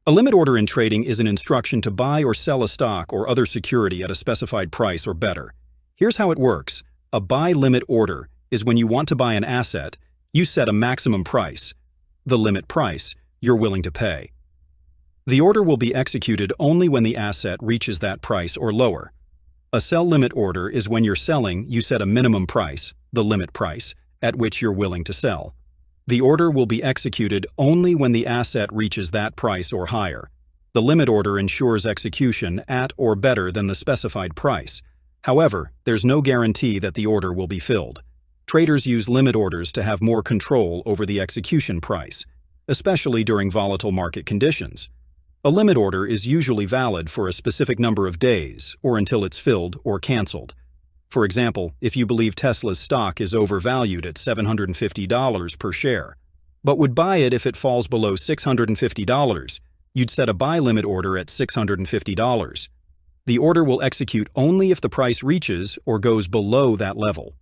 A limit order in trading is an instruction to buy or sell a stock or other security at a specified price or better. Here's how it works. A buy limit order is when you want to buy an asset, you set a maximum price, the limit price you're willing to pay. The order will be executed only when the asset reaches that price or lower. A sell limit order is when you're selling, you set a minimum price, the limit price, at which you're willing to sell. The order will be executed only when the asset reaches that price or higher. The limit order ensures execution at or better than the specified price. However, there's no guarantee that the order will be filled. Traders use limit orders to have more control over the execution price, especially during volatile market conditions. A limit order is usually valid for a specific number of days or until it's filled or canceled. For example, if you believe Tesla's stock is overvalued at $750 per share, but would buy it if it falls below $650, you'd set a buy limit order at $650. The order will execute only if the price reaches or goes below that level.